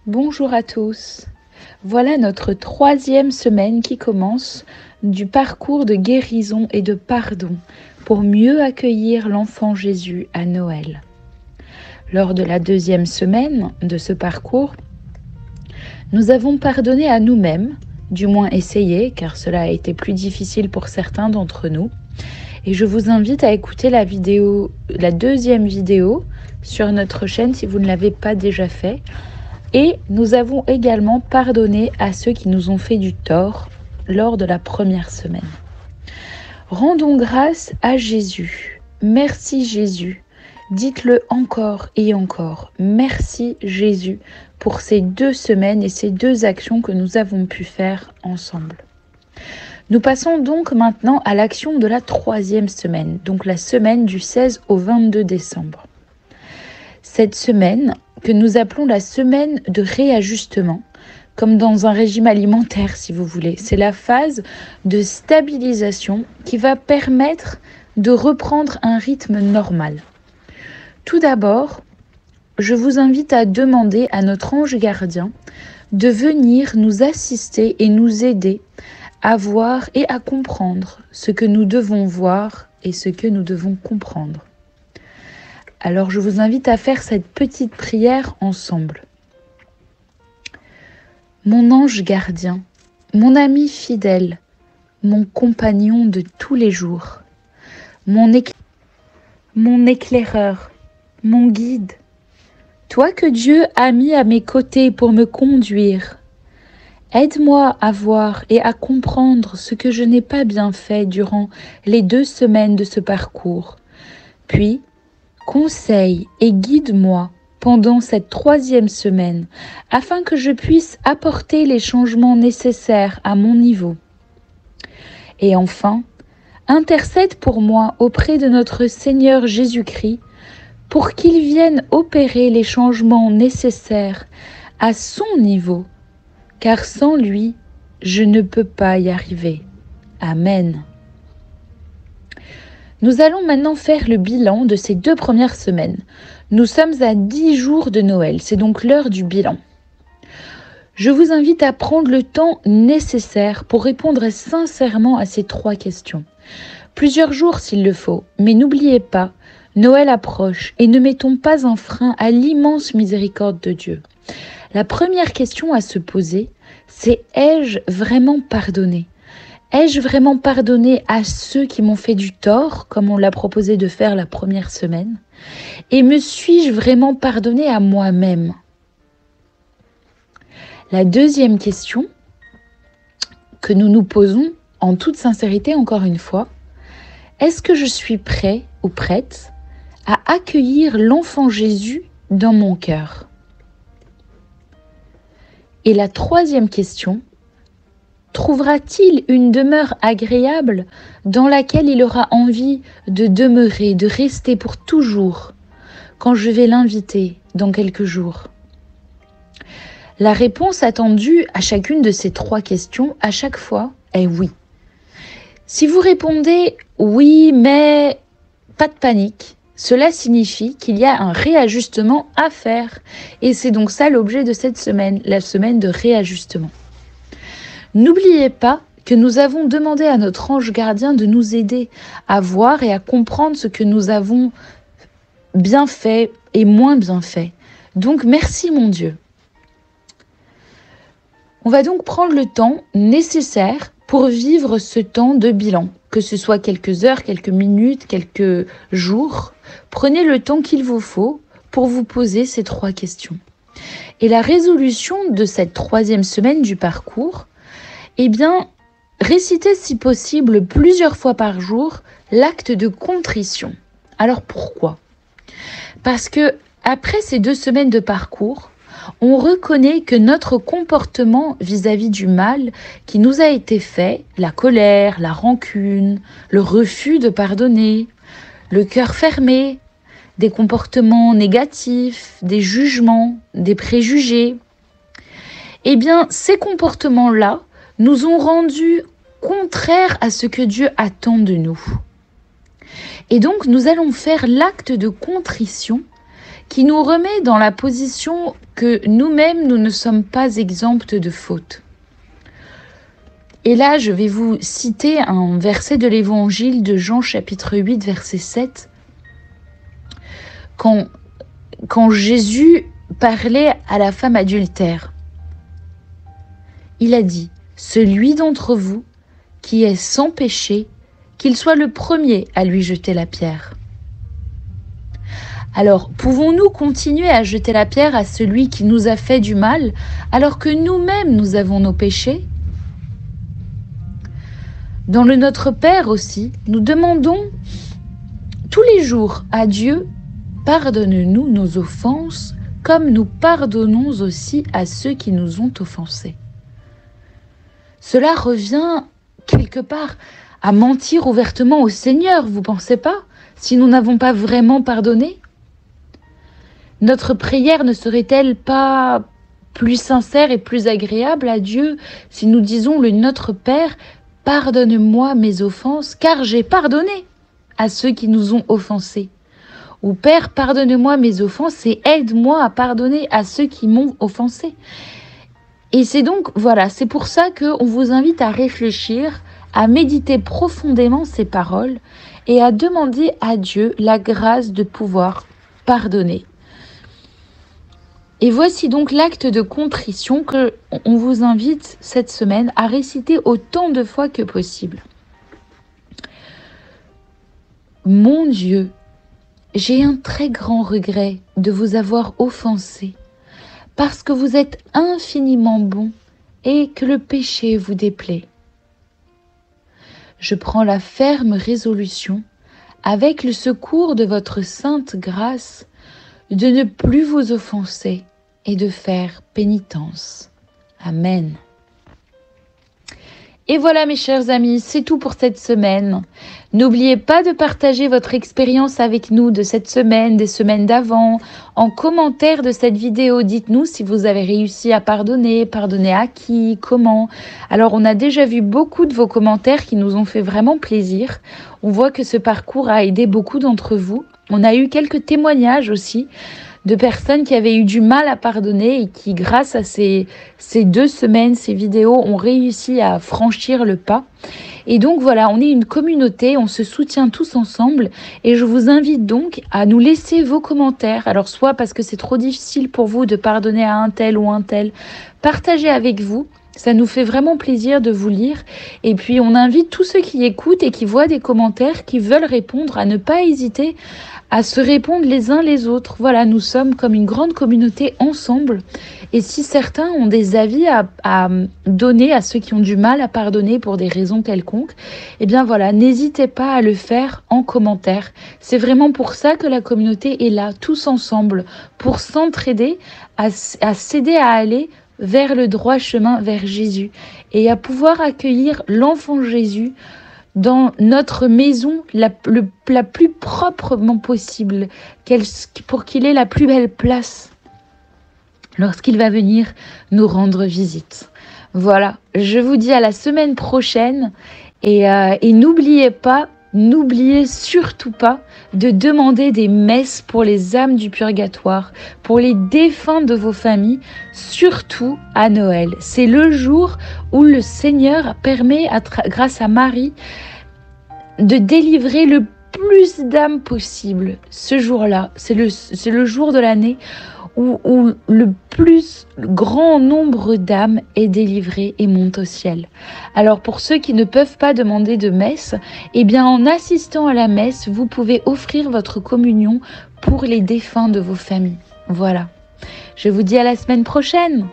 Bonjour à tous. Voilà notre 3e semaine qui commence du parcours de guérison et de pardon pour mieux accueillir l'enfant Jésus à Noël. Lors de la 2e semaine de ce parcours, nous avons pardonné à nous-mêmes, du moins essayé, car cela a été plus difficile pour certains d'entre nous. Et je vous invite à écouter la 2e vidéo sur notre chaîne si vous ne l'avez pas déjà fait. Et nous avons également pardonné à ceux qui nous ont fait du tort lors de la 1re semaine. Rendons grâce à Jésus. Merci Jésus. Dites-le encore et encore. Merci Jésus pour ces 2 semaines et ces 2 actions que nous avons pu faire ensemble. Nous passons donc maintenant à l'action de la 3e semaine, donc la semaine du 16 au 22 décembre. Cette semaine, que nous appelons la semaine de réajustement, comme dans un régime alimentaire si vous voulez, c'est la phase de stabilisation qui va permettre de reprendre un rythme normal. Tout d'abord, je vous invite à demander à notre ange gardien de venir nous assister et nous aider à voir et à comprendre ce que nous devons voir et ce que nous devons comprendre. Alors je vous invite à faire cette petite prière ensemble. Mon ange gardien, mon ami fidèle, mon compagnon de tous les jours, mon éclaireur, mon guide, toi que Dieu a mis à mes côtés pour me conduire, aide-moi à voir et à comprendre ce que je n'ai pas bien fait durant les 2 semaines de ce parcours. Puis, conseille et guide-moi pendant cette 3e semaine afin que je puisse apporter les changements nécessaires à mon niveau. Et enfin, intercède pour moi auprès de notre Seigneur Jésus-Christ pour qu'il vienne opérer les changements nécessaires à son niveau, car sans lui, je ne peux pas y arriver. Amen. Nous allons maintenant faire le bilan de ces 2 premières semaines. Nous sommes à 10 jours de Noël, c'est donc l'heure du bilan. Je vous invite à prendre le temps nécessaire pour répondre sincèrement à ces 3 questions. Plusieurs jours s'il le faut, mais n'oubliez pas, Noël approche et ne mettons pas un frein à l'immense miséricorde de Dieu. La première question à se poser, c'est « ai-je vraiment pardonné ?» Ai-je vraiment pardonné à ceux qui m'ont fait du tort, comme on l'a proposé de faire la 1re semaine? Et me suis-je vraiment pardonné à moi-même? La 2e question que nous nous posons, en toute sincérité encore une fois, est-ce que je suis prêt ou prête à accueillir l'enfant Jésus dans mon cœur? Et la 3e question, trouvera-t-il une demeure agréable dans laquelle il aura envie de demeurer, de rester pour toujours, quand je vais l'inviter dans quelques jours? La réponse attendue à chacune de ces 3 questions, à chaque fois, est oui. Si vous répondez « oui, mais » pas de panique, cela signifie qu'il y a un réajustement à faire. Et c'est donc ça l'objet de cette semaine, la semaine de réajustement. N'oubliez pas que nous avons demandé à notre ange gardien de nous aider à voir et à comprendre ce que nous avons bien fait et moins bien fait. Donc merci mon Dieu. On va donc prendre le temps nécessaire pour vivre ce temps de bilan, que ce soit quelques heures, quelques minutes, quelques jours. Prenez le temps qu'il vous faut pour vous poser ces 3 questions. Et la résolution de cette 3e semaine du parcours, eh bien, récitez si possible plusieurs fois par jour l'acte de contrition. Alors pourquoi? Parce que après ces 2 semaines de parcours, on reconnaît que notre comportement vis-à-vis du mal qui nous a été fait, la colère, la rancune, le refus de pardonner, le cœur fermé, des comportements négatifs, des jugements, des préjugés, eh bien, ces comportements-là nous ont rendus contraires à ce que Dieu attend de nous. Et donc, nous allons faire l'acte de contrition qui nous remet dans la position que nous-mêmes, nous ne sommes pas exempts de fautes. Et là, je vais vous citer un verset de l'Évangile de Jean, chapitre 8, verset 7. Quand Jésus parlait à la femme adultère, il a dit « Celui d'entre vous qui est sans péché, qu'il soit le premier à lui jeter la pierre. » Alors, pouvons-nous continuer à jeter la pierre à celui qui nous a fait du mal, alors que nous-mêmes nous avons nos péchés ? Dans le Notre Père aussi, nous demandons tous les jours à Dieu, pardonne-nous nos offenses, comme nous pardonnons aussi à ceux qui nous ont offensés. Cela revient quelque part à mentir ouvertement au Seigneur, vous pensez pas, si nous n'avons pas vraiment pardonné ? Notre prière ne serait-elle pas plus sincère et plus agréable à Dieu si nous disons le Notre Père, pardonne-moi mes offenses, car j'ai pardonné à ceux qui nous ont offensés. Ou Père, pardonne-moi mes offenses et aide-moi à pardonner à ceux qui m'ont offensé. Et c'est donc, voilà, c'est pour ça qu'on vous invite à réfléchir, à méditer profondément ces paroles et à demander à Dieu la grâce de pouvoir pardonner. Et voici donc l'acte de contrition que on vous invite cette semaine à réciter autant de fois que possible. Mon Dieu, j'ai un très grand regret de vous avoir offensé, parce que vous êtes infiniment bon et que le péché vous déplaît. Je prends la ferme résolution, avec le secours de votre sainte grâce, de ne plus vous offenser et de faire pénitence. Amen. Et voilà mes chers amis, c'est tout pour cette semaine. N'oubliez pas de partager votre expérience avec nous de cette semaine, des semaines d'avant. En commentaire de cette vidéo, dites-nous si vous avez réussi à pardonner à qui, comment. Alors on a déjà vu beaucoup de vos commentaires qui nous ont fait vraiment plaisir. On voit que ce parcours a aidé beaucoup d'entre vous. On a eu quelques témoignages aussi de personnes qui avaient eu du mal à pardonner et qui, grâce à ces 2 semaines, ces vidéos, ont réussi à franchir le pas. Et donc voilà, on est une communauté, on se soutient tous ensemble et je vous invite donc à nous laisser vos commentaires. Alors soit parce que c'est trop difficile pour vous de pardonner à un tel ou un tel, partagez avec vous. Ça nous fait vraiment plaisir de vous lire. Et puis, on invite tous ceux qui écoutent et qui voient des commentaires, qui veulent répondre, à ne pas hésiter à se répondre les uns les autres. Voilà, nous sommes comme une grande communauté ensemble. Et si certains ont des avis à donner à ceux qui ont du mal à pardonner pour des raisons quelconques, eh bien voilà, n'hésitez pas à le faire en commentaire. C'est vraiment pour ça que la communauté est là, tous ensemble, pour s'entraider, à s'aider à aller vers le droit chemin, vers Jésus, et à pouvoir accueillir l'enfant Jésus dans notre maison la plus proprement possible, pour qu'il ait la plus belle place lorsqu'il va venir nous rendre visite. Voilà, je vous dis à la semaine prochaine, et n'oubliez surtout pas de demander des messes pour les âmes du purgatoire, pour les défunts de vos familles, surtout à Noël. C'est le jour où le Seigneur permet, grâce à Marie, de délivrer le plus d'âmes possible. Ce jour-là, c'est le jour de l'année où le plus grand nombre d'âmes est délivré et monte au ciel. Alors pour ceux qui ne peuvent pas demander de messe, eh bien en assistant à la messe, vous pouvez offrir votre communion pour les défunts de vos familles. Voilà. Je vous dis à la semaine prochaine.